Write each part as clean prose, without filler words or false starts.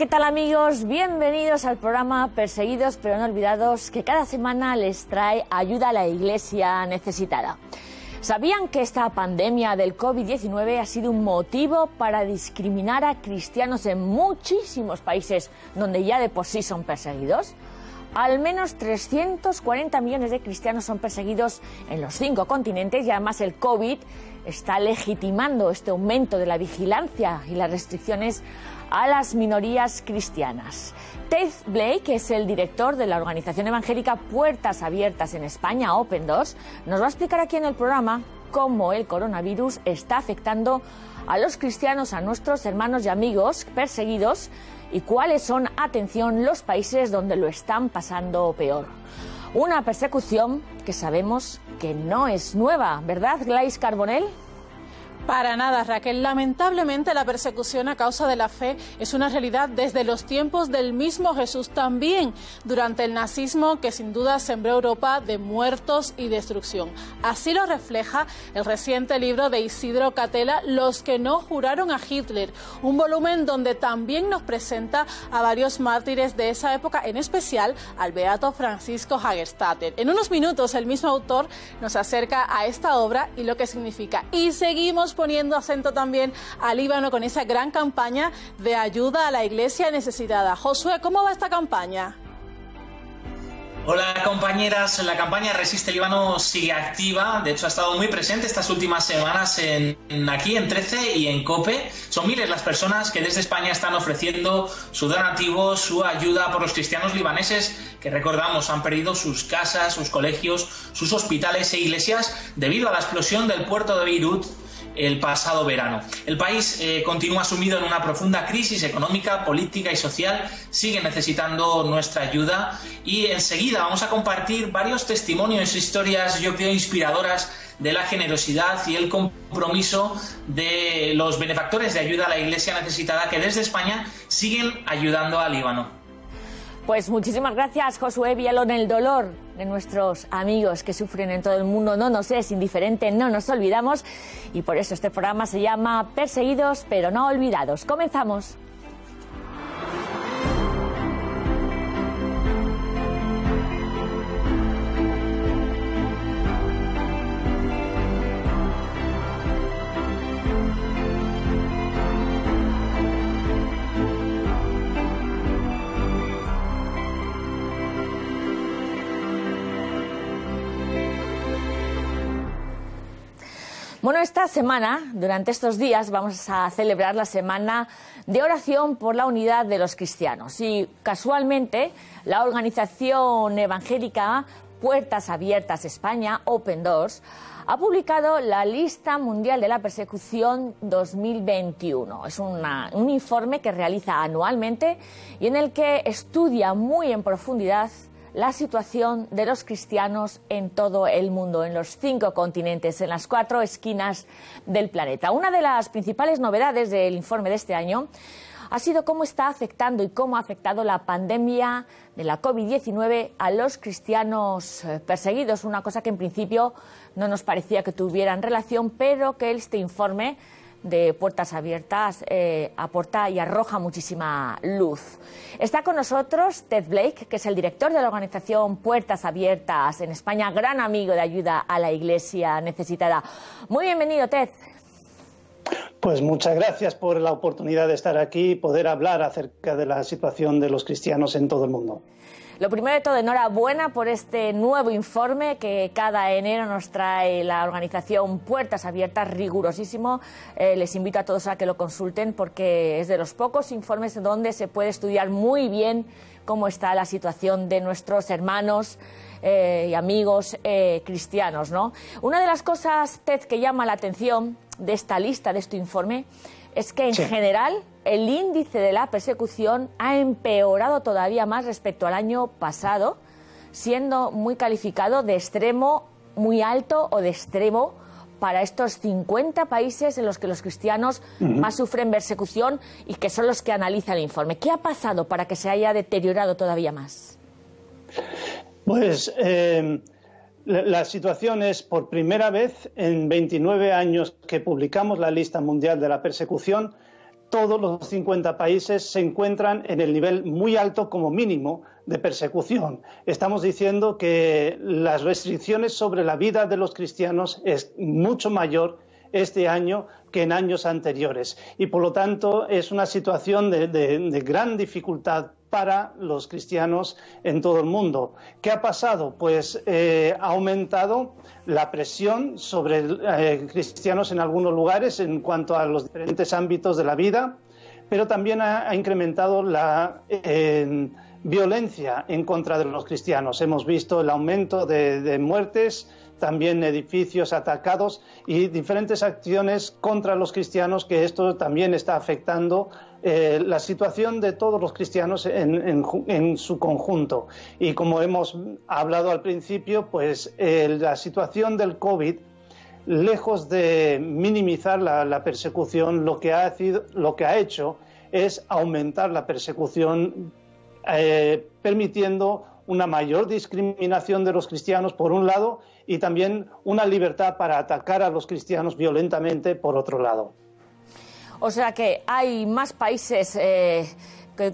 ¿Qué tal, amigos? Bienvenidos al programa Perseguidos pero no olvidados, que cada semana les trae ayuda a la Iglesia necesitada. ¿Sabían que esta pandemia del COVID-19 ha sido un motivo para discriminar a cristianos en muchísimos países donde ya de por sí son perseguidos? Al menos 340 millones de cristianos son perseguidos en los 5 continentes y además el COVID está legitimando este aumento de la vigilancia y las restricciones a las minorías cristianas. Ted Blake, que es el director de la organización evangélica Puertas Abiertas en España, Open Doors, nos va a explicar aquí en el programa cómo el coronavirus está afectando a los cristianos, a nuestros hermanos y amigos perseguidos, y cuáles son, atención, los países donde lo están pasando peor. Una persecución que sabemos que no es nueva, ¿verdad, Gladys Carbonell? Para nada, Raquel. Lamentablemente la persecución a causa de la fe es una realidad desde los tiempos del mismo Jesús, también durante el nazismo, que sin duda sembró Europa de muertos y destrucción. Así lo refleja el reciente libro de Isidro Catella, Los que no juraron a Hitler, un volumen donde también nos presenta a varios mártires de esa época, en especial al beato Francisco Hagerstatter. En unos minutos el mismo autor nos acerca a esta obra y lo que significa. Y seguimos poniendo acento también al Líbano con esa gran campaña de ayuda a la Iglesia necesitada. Josué, ¿cómo va esta campaña? Hola, compañeras, la campaña Resiste Líbano sigue activa. De hecho, ha estado muy presente estas últimas semanas aquí en 13 y en COPE. Son miles las personas que desde España están ofreciendo su donativo, su ayuda por los cristianos libaneses que, recordamos, han perdido sus casas, sus colegios, sus hospitales e iglesias debido a la explosión del puerto de Beirut el pasado verano. El país continúa sumido en una profunda crisis económica, política y social. Sigue necesitando nuestra ayuda y enseguida vamos a compartir varios testimonios, historias, yo creo, inspiradoras de la generosidad y el compromiso de los benefactores de ayuda a la Iglesia necesitada que desde España siguen ayudando al Líbano. Pues muchísimas gracias, Josué Villalón. El dolor de nuestros amigos que sufren en todo el mundo no nos es indiferente, no nos olvidamos, y por eso este programa se llama Perseguidos pero no olvidados. Comenzamos. Bueno, esta semana, durante estos días, vamos a celebrar la Semana de Oración por la Unidad de los Cristianos. Y casualmente, la organización evangélica Puertas Abiertas España, Open Doors, ha publicado la Lista Mundial de la Persecución 2021. Es un informe que realiza anualmente y en el que estudia muy en profundidad la situación de los cristianos en todo el mundo, en los 5 continentes, en las 4 esquinas del planeta. Una de las principales novedades del informe de este año ha sido cómo está afectando y cómo ha afectado la pandemia de la COVID-19 a los cristianos perseguidos, una cosa que en principio no nos parecía que tuvieran relación, pero que este informe de Puertas Abiertas aporta y arroja muchísima luz. Está con nosotros Ted Blake, que es el director de la organización Puertas Abiertas en España, gran amigo de ayuda a la Iglesia necesitada. Muy bienvenido, Ted. Pues muchas gracias por la oportunidad de estar aquí y poder hablar acerca de la situación de los cristianos en todo el mundo. Lo primero de todo, enhorabuena por este nuevo informe que cada enero nos trae la organización Puertas Abiertas, rigurosísimo. Les invito a todos a que lo consulten porque es de los pocos informes donde se puede estudiar muy bien cómo está la situación de nuestros hermanos y amigos cristianos, ¿no? Una de las cosas, Ted, que llama la atención de esta lista, de este informe, es que en general el índice de la persecución ha empeorado todavía más respecto al año pasado, siendo muy calificado de extremo muy alto o de extremo para estos 50 países en los que los cristianos más sufren persecución y que son los que analiza el informe. ¿Qué ha pasado para que se haya deteriorado todavía más? Pues la situación es, por primera vez en 29 años que publicamos la Lista Mundial de la Persecución, todos los 50 países se encuentran en el nivel muy alto como mínimo de persecución. Estamos diciendo que las restricciones sobre la vida de los cristianos es mucho mayor este año que en años anteriores y por lo tanto es una situación de gran dificultad para los cristianos en todo el mundo. ¿Qué ha pasado? Pues ha aumentado la presión sobre cristianos en algunos lugares en cuanto a los diferentes ámbitos de la vida, pero también ha incrementado la violencia en contra de los cristianos. Hemos visto el aumento de muertes, también edificios atacados y diferentes acciones contra los cristianos, que esto también está afectando la situación de todos los cristianos en su conjunto. Y como hemos hablado al principio, pues la situación del COVID, lejos de minimizar la persecución, lo que ha hecho es aumentar la persecución, permitiendo una mayor discriminación de los cristianos por un lado y también una libertad para atacar a los cristianos violentamente por otro lado. O sea que hay más países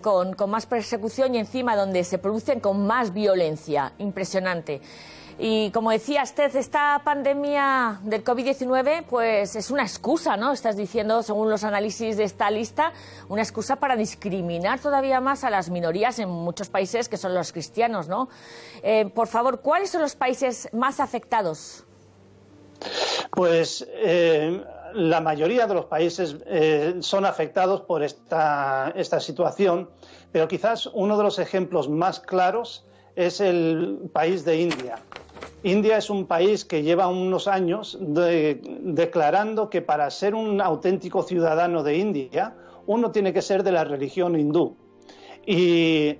con más persecución y encima donde se producen con más violencia. Impresionante. Y como decía usted, esta pandemia del COVID-19 pues es una excusa, ¿no? Estás diciendo, según los análisis de esta lista, una excusa para discriminar todavía más a las minorías en muchos países que son los cristianos, ¿no? Por favor, ¿cuáles son los países más afectados? Pues la mayoría de los países son afectados por esta situación, pero quizás uno de los ejemplos más claros es el país de India. India es un país que lleva unos años declarando que para ser un auténtico ciudadano de India, uno tiene que ser de la religión hindú. Y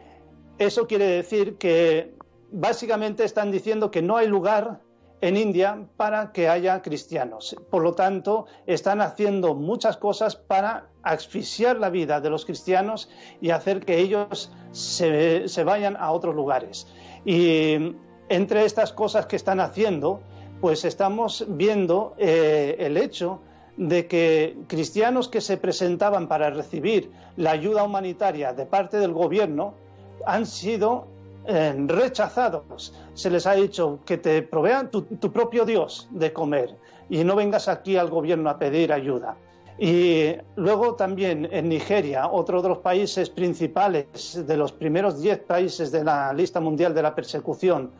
eso quiere decir que básicamente están diciendo que no hay lugar en India para que haya cristianos. Por lo tanto, están haciendo muchas cosas para asfixiar la vida de los cristianos y hacer que ellos se vayan a otros lugares. Y entre estas cosas que están haciendo, pues estamos viendo el hecho de que cristianos que se presentaban para recibir la ayuda humanitaria de parte del gobierno han sido rechazados. Se les ha dicho que te provean tu propio Dios de comer y no vengas aquí al gobierno a pedir ayuda. Y luego también en Nigeria, otro de los países principales, de los primeros 10 países de la lista mundial de la persecución,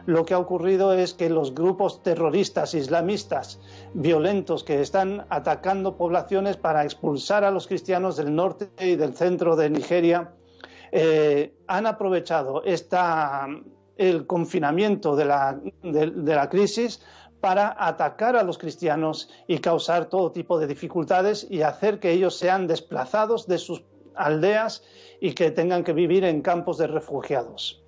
lo que ha ocurrido es que los grupos terroristas islamistas violentos que están atacando poblaciones para expulsar a los cristianos del norte y del centro de Nigeria han aprovechado el confinamiento de la crisis para atacar a los cristianos y causar todo tipo de dificultades y hacer que ellos sean desplazados de sus aldeas y que tengan que vivir en campos de refugiados.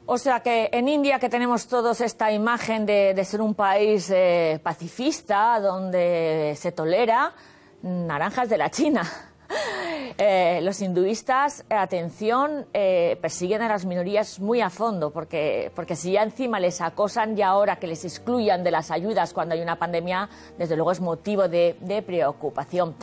O sea que en India, que tenemos todos esta imagen de ser un país pacifista, donde se tolera, naranjas de la China. Los hinduistas, atención, persiguen a las minorías muy a fondo, porque si ya encima les acosan y ahora que les excluyan de las ayudas cuando hay una pandemia, desde luego es motivo de preocupación.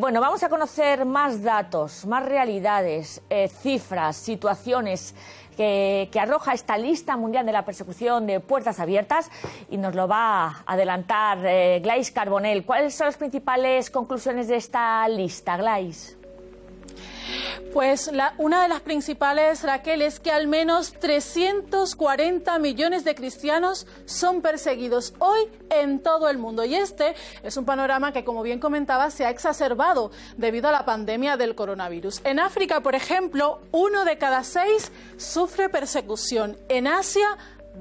Bueno, vamos a conocer más datos, más realidades, cifras, situaciones que arroja esta lista mundial de la persecución de Puertas Abiertas y nos lo va a adelantar Glais Carbonell. ¿Cuáles son las principales conclusiones de esta lista, Glais? Pues una de las principales, Raquel, es que al menos 340 millones de cristianos son perseguidos hoy en todo el mundo. Y este es un panorama que, como bien comentaba, se ha exacerbado debido a la pandemia del coronavirus. En África, por ejemplo, 1 de cada 6 sufre persecución. En Asia,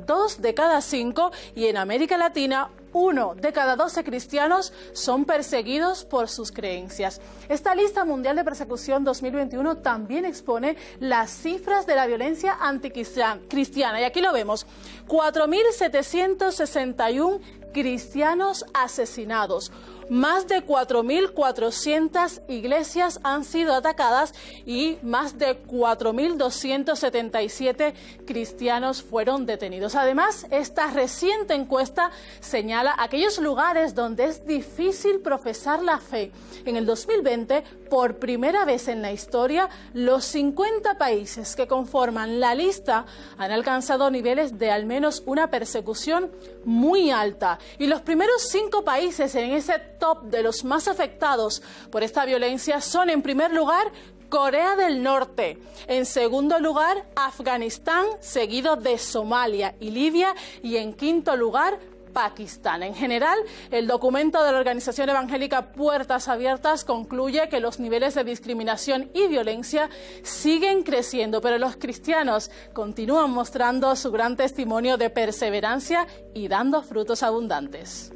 2 de cada 5 y en América Latina, 1 de cada 12 cristianos son perseguidos por sus creencias. Esta lista mundial de persecución 2021 también expone las cifras de la violencia anticristiana. Y aquí lo vemos, 4.761 cristianos asesinados, más de 4.400 iglesias han sido atacadas y más de 4.277 cristianos fueron detenidos. Además, esta reciente encuesta señala aquellos lugares donde es difícil profesar la fe. En el 2020, por primera vez en la historia, los 50 países que conforman la lista han alcanzado niveles de al menos una persecución muy alta. Y los primeros 5 países en ese top de los más afectados por esta violencia son, en primer lugar, Corea del Norte, en segundo lugar, Afganistán, seguido de Somalia y Libia, y en quinto lugar, Pakistán. En general, el documento de la organización evangélica Puertas Abiertas concluye que los niveles de discriminación y violencia siguen creciendo, pero los cristianos continúan mostrando su gran testimonio de perseverancia y dando frutos abundantes.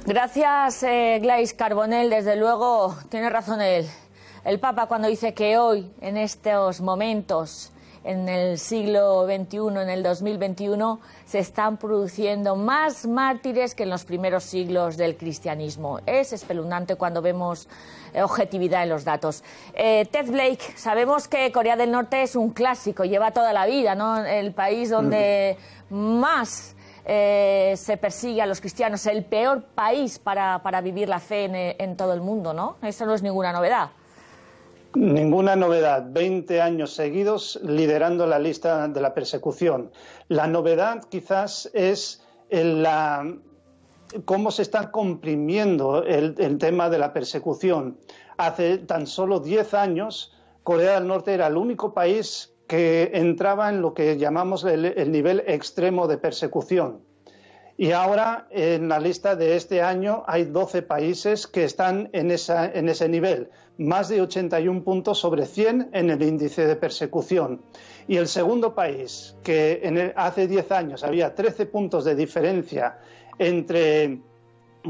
Gracias, Gladys Carbonell. Desde luego, tiene razón el Papa cuando dice que hoy, en estos momentos, en el siglo XXI, en el 2021, se están produciendo más mártires que en los primeros siglos del cristianismo. Es espeluznante cuando vemos objetividad en los datos. Ted Blake, sabemos que Corea del Norte es un clásico, lleva toda la vida, ¿no? El país donde más se persigue a los cristianos, el peor país para vivir la fe en todo el mundo, ¿no? Eso no es ninguna novedad. Ninguna novedad, 20 años seguidos liderando la lista de la persecución. La novedad quizás es cómo se está comprimiendo el tema de la persecución. Hace tan solo 10 años, Corea del Norte era el único país que entraba en lo que llamamos el nivel extremo de persecución. Y ahora, en la lista de este año, hay 12 países que están en ese nivel, más de 81 puntos sobre 100 en el índice de persecución. Y el segundo país, que hace 10 años había 13 puntos de diferencia entre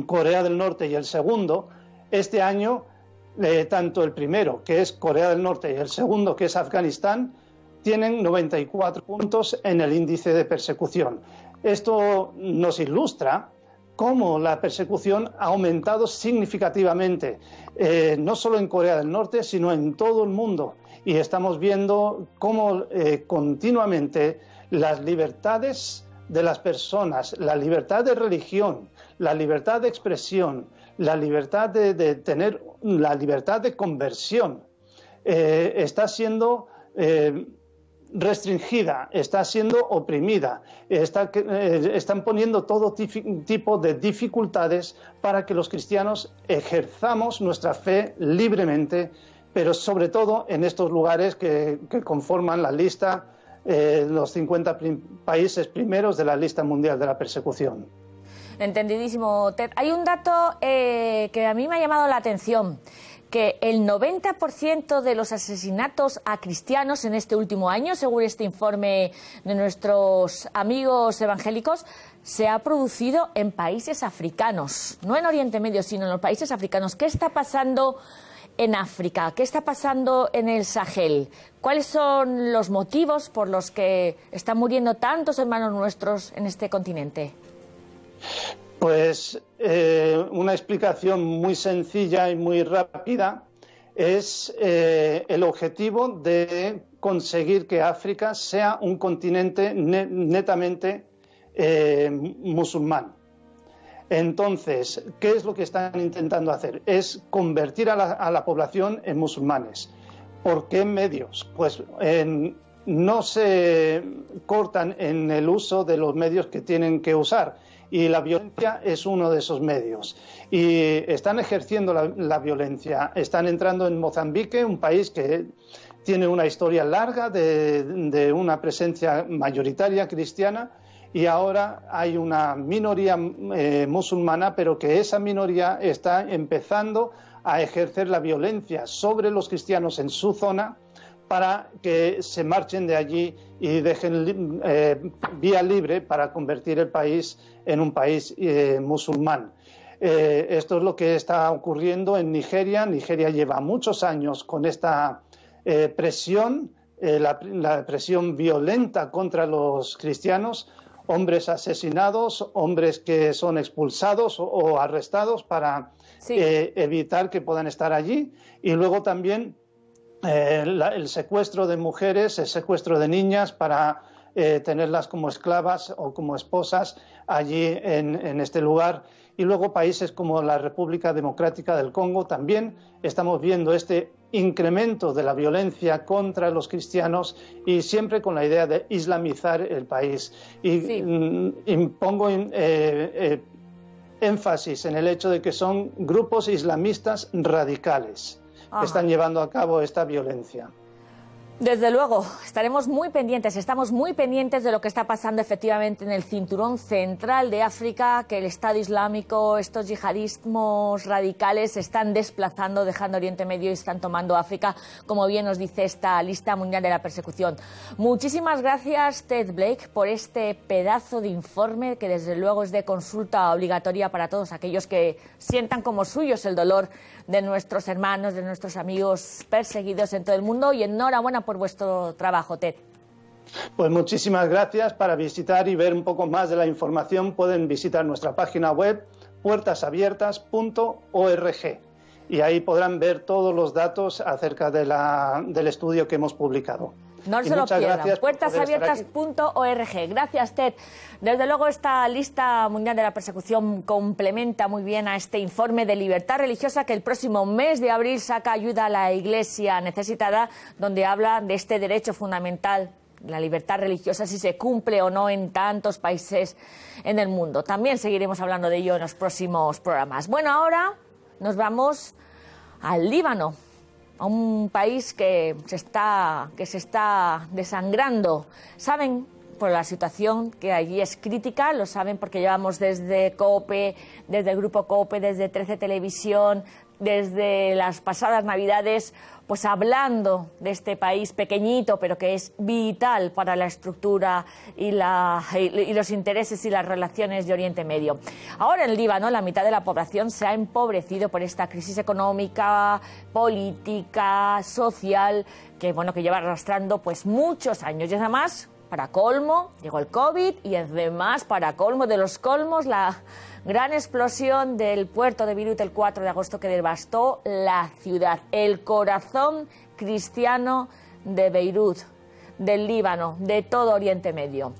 Corea del Norte y el segundo, este año, tanto el primero, que es Corea del Norte, y el segundo, que es Afganistán, tienen 94 puntos en el índice de persecución. Esto nos ilustra cómo la persecución ha aumentado significativamente, no solo en Corea del Norte, sino en todo el mundo. Y estamos viendo cómo continuamente las libertades de las personas, la libertad de religión, la libertad de expresión, la libertad de tener la libertad de conversión, está siendo restringida, está siendo oprimida, están poniendo todo tipo de dificultades para que los cristianos ejerzamos nuestra fe libremente, pero sobre todo en estos lugares que conforman la lista, los 50 países primeros de la lista mundial de la persecución. Entendidísimo, Ted. Hay un dato que a mí me ha llamado la atención, que el 90% de los asesinatos a cristianos en este último año, según este informe de nuestros amigos evangélicos, se ha producido en países africanos, no en Oriente Medio, sino en los países africanos. ¿Qué está pasando en África? ¿Qué está pasando en el Sahel? ¿Cuáles son los motivos por los que están muriendo tantos hermanos nuestros en este continente? Pues una explicación muy sencilla y muy rápida es el objetivo de conseguir que África sea un continente netamente musulmán. Entonces, ¿qué es lo que están intentando hacer? Es convertir a la población en musulmanes. ¿Por qué medios? Pues no se cortan en el uso de los medios que tienen que usar. Y la violencia es uno de esos medios. Y están ejerciendo la violencia. Están entrando en Mozambique, un país que tiene una historia larga de una presencia mayoritaria cristiana, y ahora hay una minoría musulmana, pero que esa minoría está empezando a ejercer la violencia sobre los cristianos en su zona para que se marchen de allí y dejen vía libre para convertir el país en un país musulmán. Esto es lo que está ocurriendo en Nigeria. Nigeria lleva muchos años con esta presión, la presión violenta contra los cristianos. hombres asesinados, hombres que son expulsados o arrestados para evitar que puedan estar allí, y luego también el secuestro de mujeres, el secuestro de niñas para tenerlas como esclavas o como esposas allí en este lugar. Y luego países como la República Democrática del Congo también estamos viendo este incremento de la violencia contra los cristianos, y siempre con la idea de islamizar el país. Y pongo énfasis en el hecho de que son grupos islamistas radicales que están llevando a cabo esta violencia. Desde luego, estamos muy pendientes de lo que está pasando efectivamente en el cinturón central de África, que el Estado Islámico, estos yihadismos radicales se están desplazando, dejando Oriente Medio y están tomando África, como bien nos dice esta lista mundial de la persecución. Muchísimas gracias, Ted Blake, por este pedazo de informe que desde luego es de consulta obligatoria para todos aquellos que sientan como suyos el dolor de nuestros hermanos, de nuestros amigos perseguidos en todo el mundo, y enhorabuena por vuestro trabajo, Ted. Pues muchísimas gracias. Para visitar y ver un poco más de la información pueden visitar nuestra página web puertasabiertas.org, y ahí podrán ver todos los datos acerca del estudio que hemos publicado. No se lo pierdan, puertasabiertas.org. Gracias, Ted. Desde luego, esta lista mundial de la persecución complementa muy bien a este informe de libertad religiosa que el próximo mes de abril saca Ayuda a la Iglesia Necesitada, donde habla de este derecho fundamental, la libertad religiosa, si se cumple o no en tantos países en el mundo. También seguiremos hablando de ello en los próximos programas. Bueno, ahora nos vamos al Líbano, a un país que se está desangrando. Saben, por la situación que allí es crítica, lo saben porque llevamos desde COPE, desde el Grupo COPE, desde 13 Televisión, desde las pasadas Navidades, pues hablando de este país pequeñito, pero que es vital para la estructura y los intereses y las relaciones de Oriente Medio. Ahora en Líbano la mitad de la población se ha empobrecido por esta crisis económica, política, social, que lleva arrastrando pues muchos años. Y además, para colmo, llegó el COVID, y además, para colmo de los colmos, la gran explosión del puerto de Beirut el 4 de agosto, que devastó la ciudad, el corazón cristiano de Beirut, del Líbano, de todo Oriente Medio.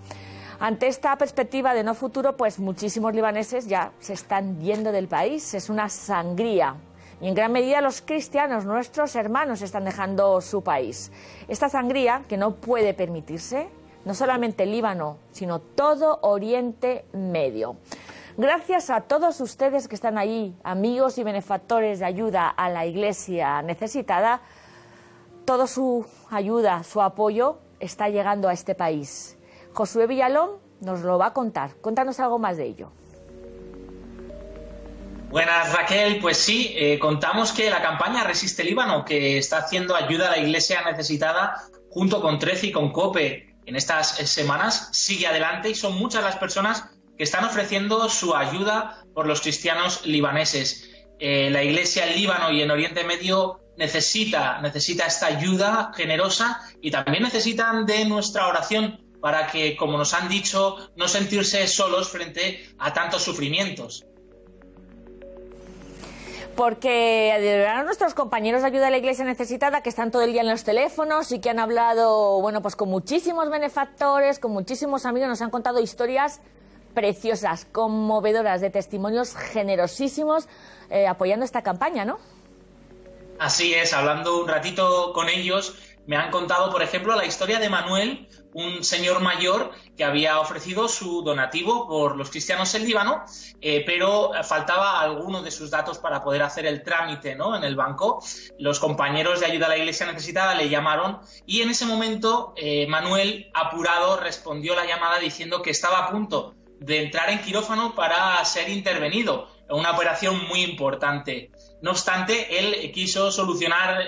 Ante esta perspectiva de no futuro, pues muchísimos libaneses ya se están yendo del país. Es una sangría. Y en gran medida los cristianos, nuestros hermanos, están dejando su país. Esta sangría que no puede permitirse, no solamente el Líbano, sino todo Oriente Medio. Gracias a todos ustedes que están ahí, amigos y benefactores de Ayuda a la Iglesia Necesitada, toda su ayuda, su apoyo está llegando a este país. Josué Villalón nos lo va a contar. Cuéntanos algo más de ello. Buenas, Raquel. Pues sí, contamos que la campaña Resiste Líbano, que está haciendo Ayuda a la Iglesia Necesitada junto con 13 y con COPE en estas semanas, sigue adelante, y son muchas las personas que están ofreciendo su ayuda por los cristianos libaneses. La Iglesia en Líbano y en Oriente Medio necesita esta ayuda generosa, y también necesitan de nuestra oración para que, como nos han dicho, no sentirse solos frente a tantos sufrimientos. Porque a nuestros compañeros de Ayuda a la Iglesia Necesitada, que están todo el día en los teléfonos y que han hablado, pues con muchísimos benefactores, con muchísimos amigos, nos han contado historias preciosas, conmovedoras, de testimonios generosísimos apoyando esta campaña, ¿no? Así es, hablando un ratito con ellos, me han contado, por ejemplo, la historia de Manuel, un señor mayor que había ofrecido su donativo por los cristianos en Líbano, pero faltaba alguno de sus datos para poder hacer el trámite, ¿no?, en el banco. Los compañeros de Ayuda a la Iglesia Necesitada le llamaron, y en ese momento Manuel, apurado, respondió la llamada diciendo que estaba a punto de entrar en quirófano para ser intervenido, una operación muy importante. No obstante, él quiso solucionar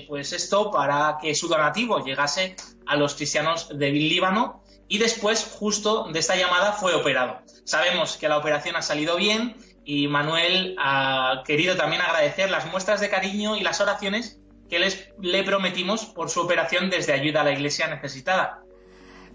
pues esto para que su donativo llegase a los cristianos de Líbano, y después, justo de esta llamada, fue operado. Sabemos que la operación ha salido bien, y Manuel ha querido también agradecer las muestras de cariño y las oraciones que le prometimos por su operación desde Ayuda a la Iglesia Necesitada.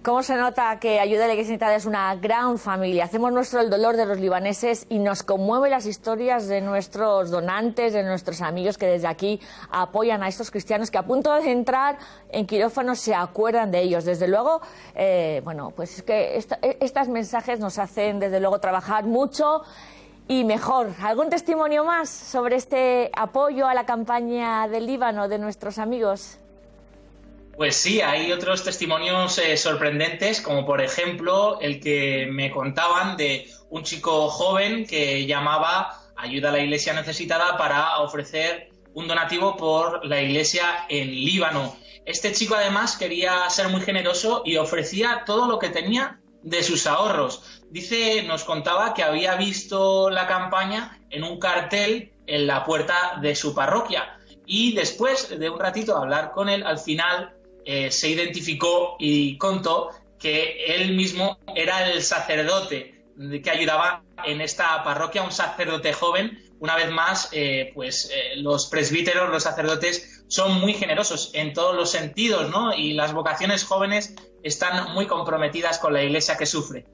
Cómo se nota que Ayuda a la Iglesia Necesitada es una gran familia. Hacemos nuestro el dolor de los libaneses y nos conmueve las historias de nuestros donantes, de nuestros amigos que desde aquí apoyan a estos cristianos que a punto de entrar en quirófano se acuerdan de ellos. Desde luego, bueno, pues es que estos mensajes nos hacen desde luego trabajar mucho y mejor. ¿Algún testimonio más sobre este apoyo a la campaña del Líbano de nuestros amigos? Pues sí, hay otros testimonios sorprendentes, como por ejemplo el que me contaban de un chico joven que llamaba Ayuda a la Iglesia Necesitada para ofrecer un donativo por la iglesia en Líbano. Este chico además quería ser muy generoso y ofrecía todo lo que tenía de sus ahorros. Nos contaba que había visto la campaña en un cartel en la puerta de su parroquia y después de un ratito de hablar con él, al final se identificó y contó que él mismo era el sacerdote que ayudaba en esta parroquia, un sacerdote joven. Una vez más, los presbíteros, los sacerdotes, son muy generosos en todos los sentidos, ¿no? Y las vocaciones jóvenes están muy comprometidas con la iglesia que sufre.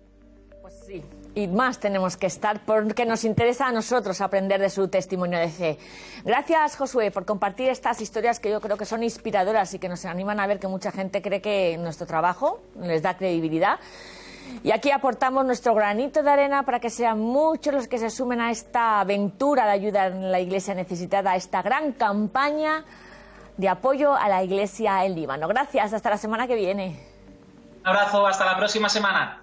Pues sí, y más tenemos que estar porque nos interesa a nosotros aprender de su testimonio de fe. Gracias, Josué, por compartir estas historias que yo creo que son inspiradoras y que nos animan a ver que mucha gente cree que nuestro trabajo les da credibilidad. Y aquí aportamos nuestro granito de arena para que sean muchos los que se sumen a esta aventura de ayuda en la Iglesia Necesitada, a esta gran campaña de apoyo a la Iglesia en Líbano. Gracias, hasta la semana que viene. Un abrazo, hasta la próxima semana.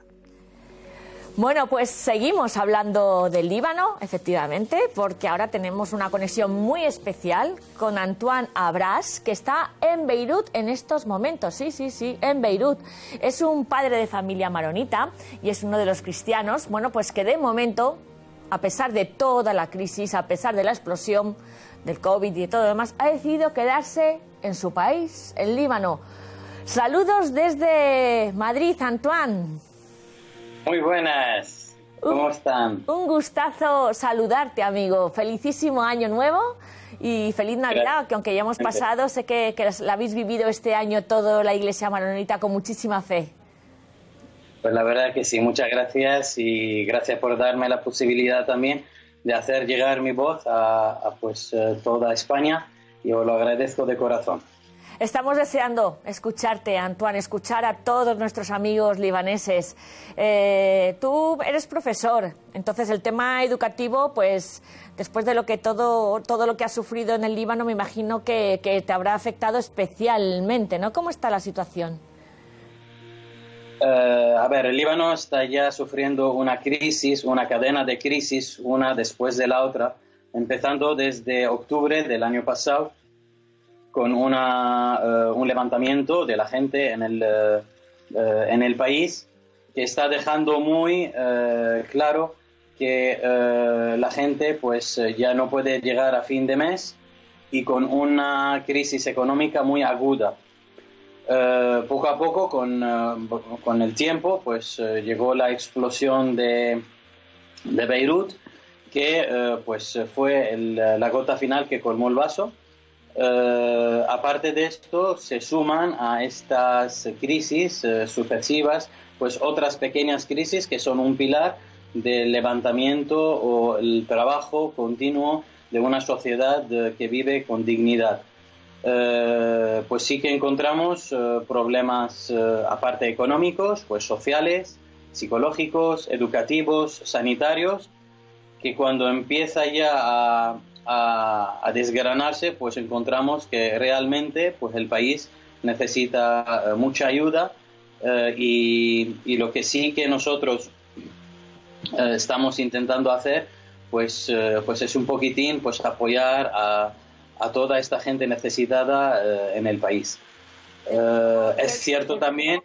Bueno, pues seguimos hablando del Líbano, efectivamente, porque ahora tenemos una conexión muy especial con Antoine Abras, que está en Beirut en estos momentos. Sí, en Beirut. Es un padre de familia maronita y es uno de los cristianos, bueno, pues que de momento, a pesar de toda la crisis, a pesar de la explosión del COVID y de todo lo demás, ha decidido quedarse en su país, el Líbano. Saludos desde Madrid, Antoine. Muy buenas, ¿cómo están? Un gustazo saludarte, amigo. Felicísimo año nuevo y feliz Navidad, que aunque ya hemos pasado, sé que la habéis vivido este año todo la Iglesia maronita con muchísima fe. Pues la verdad que sí, muchas gracias y gracias por darme la posibilidad también de hacer llegar mi voz a toda España y os lo agradezco de corazón. Estamos deseando escucharte, Antoine, escuchar a todos nuestros amigos libaneses. Tú eres profesor, entonces el tema educativo, pues después de todo lo que has sufrido en el Líbano, me imagino que te habrá afectado especialmente, ¿no? ¿Cómo está la situación? El Líbano está ya sufriendo una crisis, una cadena de crisis, una después de la otra, empezando desde octubre del año pasado, con un levantamiento de la gente en el país que está dejando muy claro que la gente pues ya no puede llegar a fin de mes y con una crisis económica muy aguda. Poco a poco, con el tiempo, pues llegó la explosión de Beirut, que fue la gota final que colmó el vaso. Aparte de esto, se suman a estas crisis sucesivas pues otras pequeñas crisis que son un pilar del levantamiento o el trabajo continuo de una sociedad que vive con dignidad. Pues sí que encontramos problemas aparte económicos, pues sociales, psicológicos, educativos, sanitarios, que cuando empieza ya a desgranarse, pues encontramos que realmente pues el país necesita mucha ayuda y lo que sí que nosotros estamos intentando hacer pues es un poquitín pues apoyar a toda esta gente necesitada en el país. Es cierto también.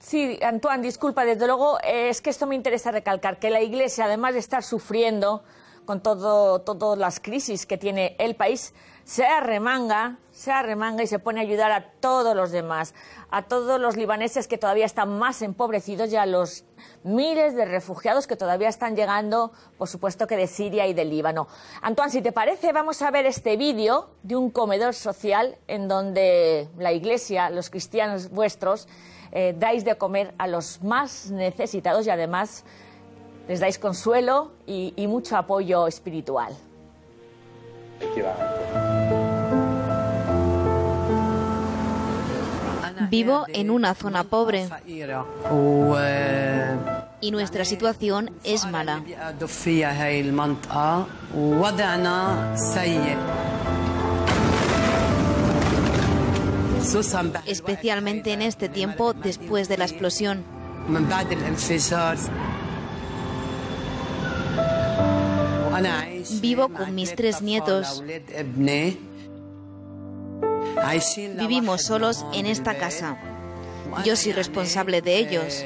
Sí, Antoine, disculpa, desde luego es que esto me interesa recalcar, que la Iglesia, además de estar sufriendo con todas las crisis que tiene el país, se arremanga y se pone a ayudar a todos los demás, a todos los libaneses que todavía están más empobrecidos y a los miles de refugiados que todavía están llegando, por supuesto que de Siria y del Líbano. Antoine, si te parece, vamos a ver este vídeo de un comedor social en donde la Iglesia, los cristianos vuestros, dais de comer a los más necesitados y además les dais consuelo y mucho apoyo espiritual. Vivo en una zona pobre y nuestra situación es mala. Especialmente en este tiempo después de la explosión. Vivo con mis 3 nietos. Vivimos solos en esta casa. Yo soy responsable de ellos.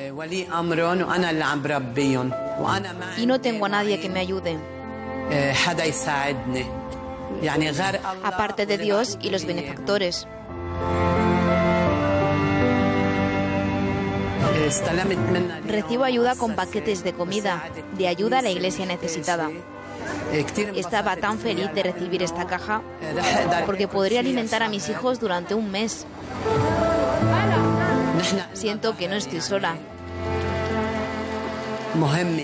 Y no tengo a nadie que me ayude. Aparte de Dios y los benefactores. Recibo ayuda con paquetes de comida, de ayuda a la iglesia necesitada. Estaba tan feliz de recibir esta caja porque podría alimentar a mis hijos durante un mes. Siento que no estoy sola.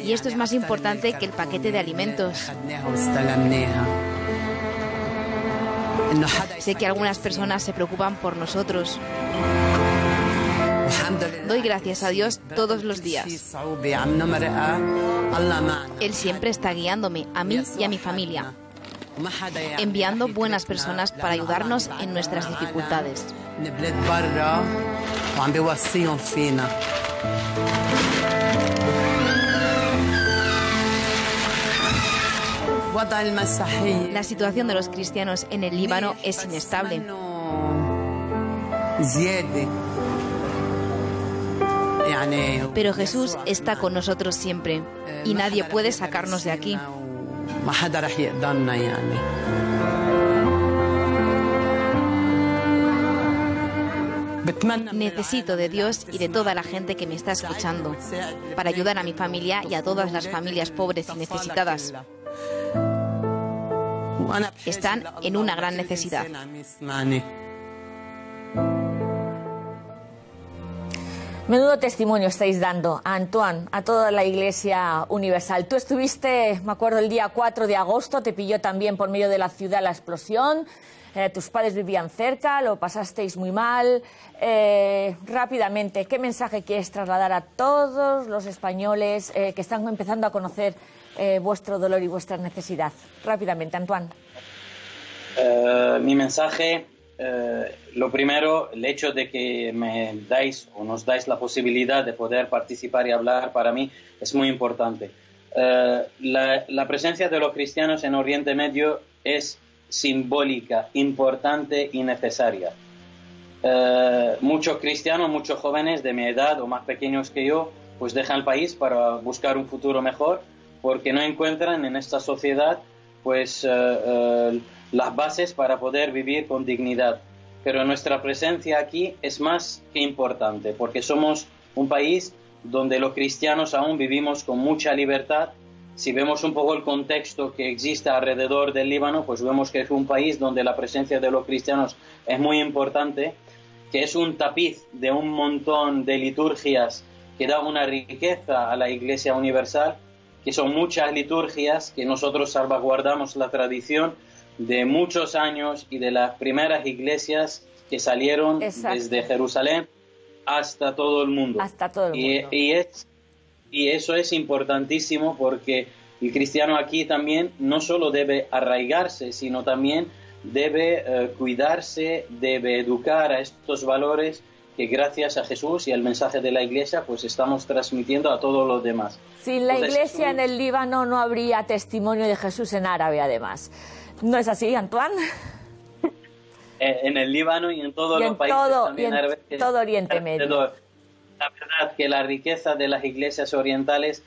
Y esto es más importante que el paquete de alimentos. Sé que algunas personas se preocupan por nosotros. Doy gracias a Dios todos los días. Él siempre está guiándome, a mí y a mi familia, enviando buenas personas para ayudarnos en nuestras dificultades. La situación de los cristianos en el Líbano es inestable. Pero Jesús está con nosotros siempre y nadie puede sacarnos de aquí. Necesito de Dios y de toda la gente que me está escuchando para ayudar a mi familia y a todas las familias pobres y necesitadas. Están en una gran necesidad. Menudo testimonio estáis dando, Antoine, a toda la Iglesia Universal. Tú estuviste, me acuerdo, el día 4 de agosto, te pilló también por medio de la ciudad la explosión, tus padres vivían cerca, lo pasasteis muy mal. Rápidamente, ¿qué mensaje quieres trasladar a todos los españoles que están empezando a conocer vuestro dolor y vuestra necesidad? Rápidamente, Antoine. Mi mensaje... lo primero, el hecho de que me dais o nos dais la posibilidad de poder participar y hablar para mí es muy importante. La presencia de los cristianos en Oriente Medio es simbólica, importante y necesaria. Muchos cristianos, muchos jóvenes de mi edad o más pequeños que yo, pues dejan el país para buscar un futuro mejor porque no encuentran en esta sociedad pues las bases para poder vivir con dignidad. Pero nuestra presencia aquí es más que importante, porque somos un país donde los cristianos aún vivimos con mucha libertad. Si vemos un poco el contexto que existe alrededor del Líbano, pues vemos que es un país donde la presencia de los cristianos es muy importante, que es un tapiz de un montón de liturgias que da una riqueza a la Iglesia Universal, que son muchas liturgias que nosotros salvaguardamos la tradición de muchos años y de las primeras iglesias que salieron desde Jerusalén hasta todo el mundo. Hasta todo el mundo. Y eso es importantísimo porque el cristiano aquí también no solo debe arraigarse, sino también debe cuidarse, debe educar a estos valores que gracias a Jesús y al mensaje de la Iglesia pues estamos transmitiendo a todos los demás. Sin la Iglesia en el Líbano no habría testimonio de Jesús en árabe, además. ¿No es así, Antoine? En el Líbano y en todos los países también árabes. Todo Oriente Medio. La verdad que la riqueza de las iglesias orientales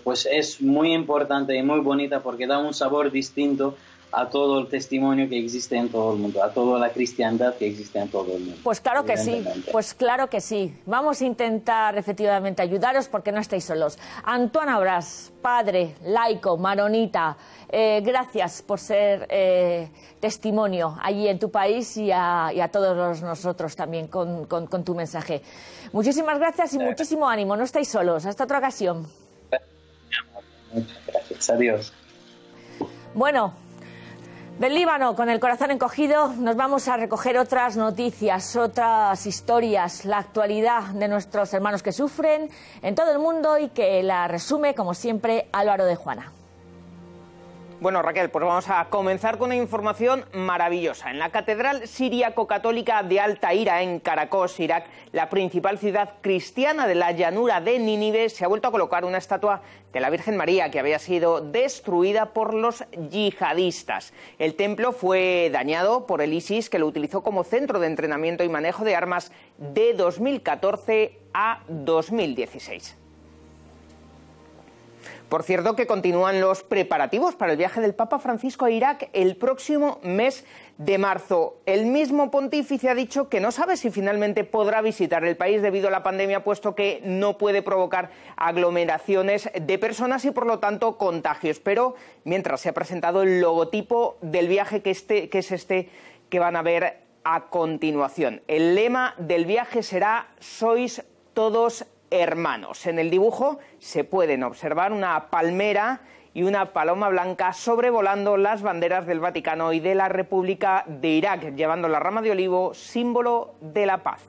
pues es muy importante y muy bonita porque da un sabor distinto a todo el testimonio que existe en todo el mundo, a toda la cristiandad que existe en todo el mundo. Pues claro que sí, pues claro que sí. Vamos a intentar efectivamente ayudaros porque no estáis solos. Antoine Abrás, padre, laico, maronita, gracias por ser testimonio allí en tu país y a todos nosotros también con tu mensaje. Muchísimas gracias y muchísimo ánimo, no estáis solos. Hasta otra ocasión. Muchas gracias, adiós. Bueno, del Líbano, con el corazón encogido, nos vamos a recoger otras noticias, otras historias, la actualidad de nuestros hermanos que sufren en todo el mundo y que la resume, como siempre, Álvaro de Juana. Bueno, Raquel, pues vamos a comenzar con una información maravillosa. En la Catedral Siríaco-Católica de Altaira, en Caracos, Irak, la principal ciudad cristiana de la llanura de Nínive, se ha vuelto a colocar una estatua de la Virgen María que había sido destruida por los yihadistas. El templo fue dañado por el ISIS, que lo utilizó como centro de entrenamiento y manejo de armas de 2014 a 2016. Por cierto, que continúan los preparativos para el viaje del Papa Francisco a Irak el próximo mes de marzo. El mismo pontífice ha dicho que no sabe si finalmente podrá visitar el país debido a la pandemia, puesto que no puede provocar aglomeraciones de personas y, por lo tanto, contagios. Pero mientras se ha presentado el logotipo del viaje, que es este que van a ver a continuación. El lema del viaje será «Sois todos hermanos». En el dibujo se pueden observar una palmera y una paloma blanca sobrevolando las banderas del Vaticano y de la República de Irak, llevando la rama de olivo, símbolo de la paz.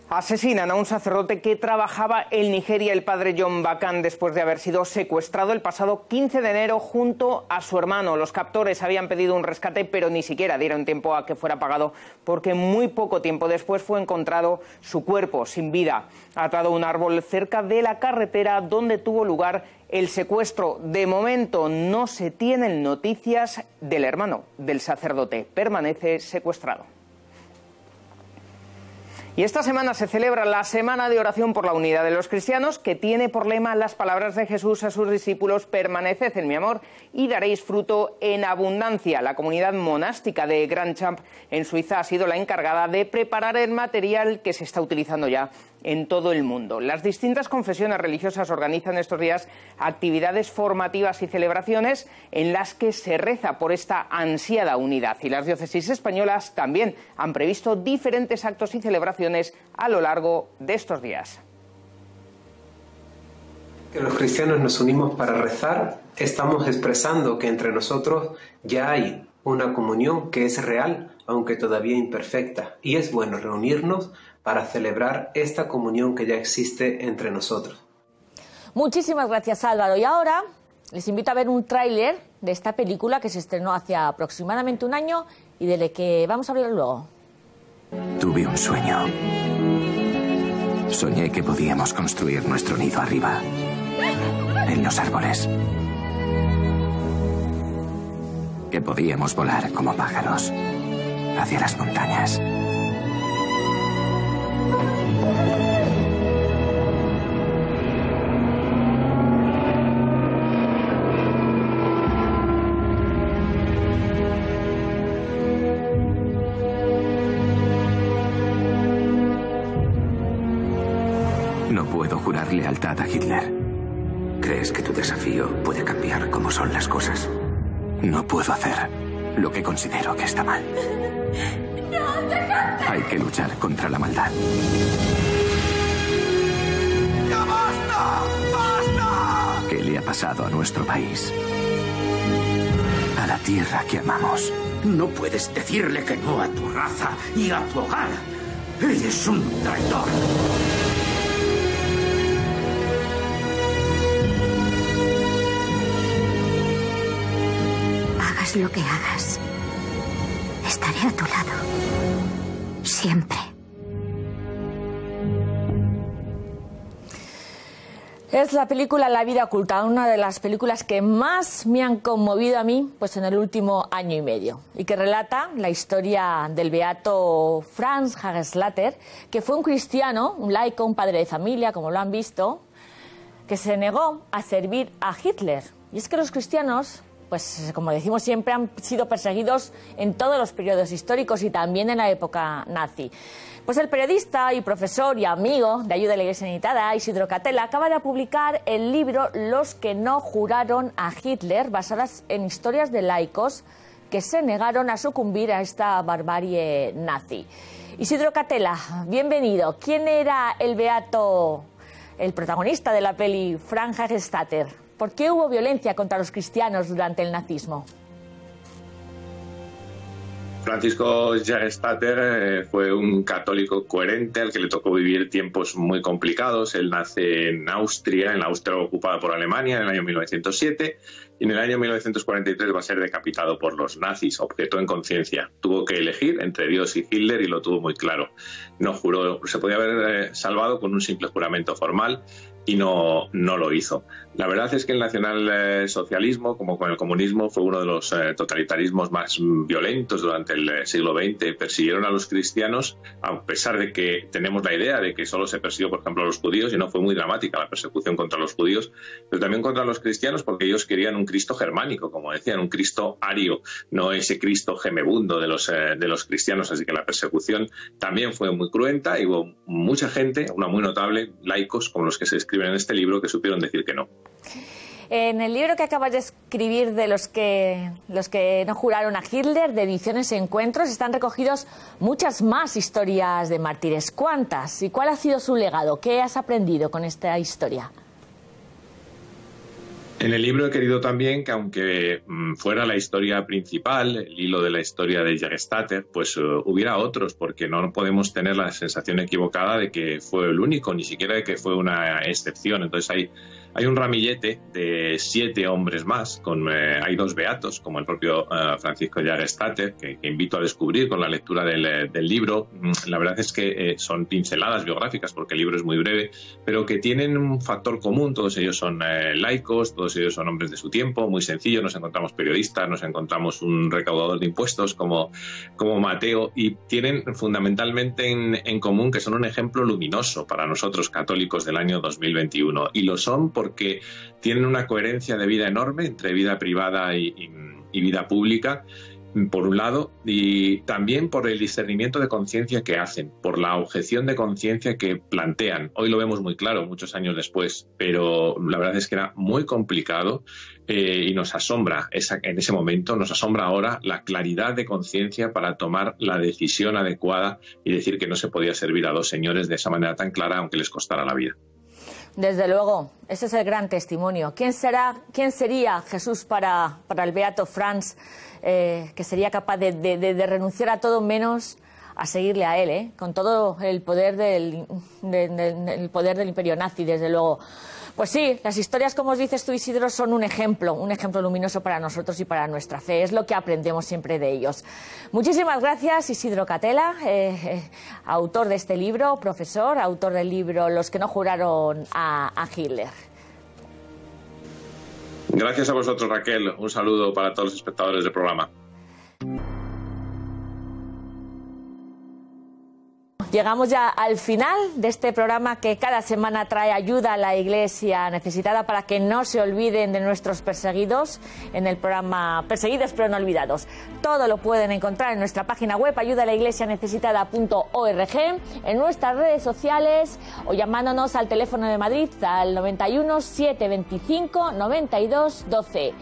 Asesinan a un sacerdote que trabajaba en Nigeria, el padre John Bacán, después de haber sido secuestrado el pasado 15 de enero junto a su hermano. Los captores habían pedido un rescate, pero ni siquiera dieron tiempo a que fuera pagado, porque muy poco tiempo después fue encontrado su cuerpo sin vida, atado a un árbol cerca de la carretera donde tuvo lugar el secuestro. De momento no se tienen noticias del hermano del sacerdote. Permanece secuestrado. Y esta semana se celebra la Semana de Oración por la Unidad de los Cristianos, que tiene por lema las palabras de Jesús a sus discípulos: permaneced en mi amor y daréis fruto en abundancia. La comunidad monástica de Grand Champ, en Suiza, ha sido la encargada de preparar el material que se está utilizando ya en todo el mundo. Las distintas confesiones religiosas organizan estos días actividades formativas y celebraciones en las que se reza por esta ansiada unidad. Y las diócesis españolas también han previsto diferentes actos y celebraciones a lo largo de estos días. Que los cristianos nos unimos para rezar, estamos expresando que entre nosotros ya hay una comunión que es real, aunque todavía imperfecta, y es bueno reunirnos para celebrar esta comunión que ya existe entre nosotros. Muchísimas gracias, Álvaro. Y ahora les invito a ver un tráiler de esta película que se estrenó hace aproximadamente un año y de la que vamos a hablar luego. Tuve un sueño. Soñé que podíamos construir nuestro nido arriba, en los árboles. Que podíamos volar como pájaros hacia las montañas. No puedo jurar lealtad a Hitler. ¿Crees que tu desafío puede cambiar cómo son las cosas? No puedo hacer lo que considero que está mal. Hay que luchar contra la maldad. ¡Ya basta! ¡Basta! ¿Qué le ha pasado a nuestro país? A la tierra que amamos. No puedes decirle que no a tu raza y a tu hogar. Eres un traidor. Hagas lo que hagas, estaré a tu lado. Siempre. Es la película La vida oculta, una de las películas que más me han conmovido a mí pues en el último año y medio, y que relata la historia del beato Franz Hagenslätter, que fue un cristiano, un laico, un padre de familia, como lo han visto, que se negó a servir a Hitler. Y es que los cristianos, pues como decimos siempre, han sido perseguidos en todos los periodos históricos y también en la época nazi. Pues el periodista y profesor y amigo de Ayuda a la Iglesia Necesitada, Isidro Catella, acaba de publicar el libro Los que no juraron a Hitler, basadas en historias de laicos que se negaron a sucumbir a esta barbarie nazi. Isidro Catella, bienvenido. ¿Quién era el beato, el protagonista de la peli, Franz Hagenslätter? ¿Por qué hubo violencia contra los cristianos durante el nazismo? Francisco Hagenslätter fue un católico coherente al que le tocó vivir tiempos muy complicados. Él nace en Austria, en la Austria ocupada por Alemania en el año 1907, y en el año 1943 va a ser decapitado por los nazis, objeto en conciencia. Tuvo que elegir entre Dios y Hitler y lo tuvo muy claro. No juró, se podía haber salvado con un simple juramento formal, y no lo hizo. La verdad es que el nacionalsocialismo, como con el comunismo, fue uno de los totalitarismos más violentos durante el siglo XX. Persiguieron a los cristianos, a pesar de que tenemos la idea de que solo se persiguió, por ejemplo, a los judíos, y no fue muy dramática la persecución contra los judíos, pero también contra los cristianos, porque ellos querían un Cristo germánico, como decían, un Cristo ario, no ese Cristo gemebundo de los cristianos. Así que la persecución también fue muy cruenta, y hubo mucha gente, una muy notable, laicos, como los que se escriben en este libro, que supieron decir que no. En el libro que acabas de escribir de los que no juraron a Hitler, de Ediciones y Encuentros, están recogidos muchas más historias de mártires. ¿Cuántas? ¿Y cuál ha sido su legado? ¿Qué has aprendido con esta historia? En el libro he querido también que, aunque fuera la historia principal, el hilo de la historia de Hagenslätter, pues hubiera otros, porque no podemos tener la sensación equivocada de que fue el único, ni siquiera de que fue una excepción. Entonces hay un ramillete de 7 hombres más, hay 2 beatos, como el propio Francisco Hagenslätter, que invito a descubrir con la lectura del libro. La verdad es que son pinceladas biográficas, porque el libro es muy breve, pero que tienen un factor común. Todos ellos son laicos, todos ellos son hombres de su tiempo, muy sencillo. Nos encontramos periodistas, nos encontramos un recaudador de impuestos como Mateo, y tienen fundamentalmente en común que son un ejemplo luminoso para nosotros católicos del año 2021, y lo son porque tienen una coherencia de vida enorme entre vida privada y vida pública, por un lado, y también por el discernimiento de conciencia que hacen, por la objeción de conciencia que plantean. Hoy lo vemos muy claro, muchos años después, pero la verdad es que era muy complicado, y nos asombra en ese momento, nos asombra ahora la claridad de conciencia para tomar la decisión adecuada y decir que no se podía servir a 2 señores de esa manera tan clara, aunque les costara la vida. Desde luego, ese es el gran testimonio. ¿Quién sería Jesús para el beato Franz, que sería capaz de renunciar a todo menos a seguirle a él, con todo el poder del imperio nazi, desde luego? Pues sí, las historias, como os dices tú, Isidro, son un ejemplo luminoso para nosotros y para nuestra fe. Es lo que aprendemos siempre de ellos. Muchísimas gracias, Isidro Catella, autor de este libro, profesor, autor del libro Los que no juraron a Hitler. Gracias a vosotros, Raquel. Un saludo para todos los espectadores del programa. Llegamos ya al final de este programa que cada semana trae ayuda a la Iglesia Necesitada, para que no se olviden de nuestros perseguidos, en el programa Perseguidos pero no olvidados. Todo lo pueden encontrar en nuestra página web ayudalaiglesianecesitada.org, en nuestras redes sociales, o llamándonos al teléfono de Madrid al 91 725 92 12.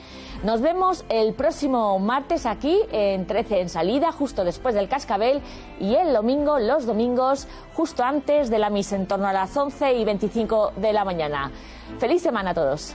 Nos vemos el próximo martes aquí en 13 en salida, justo después del Cascabel, y los domingos, justo antes de la misa, en torno a las 11:25 de la mañana. ¡Feliz semana a todos!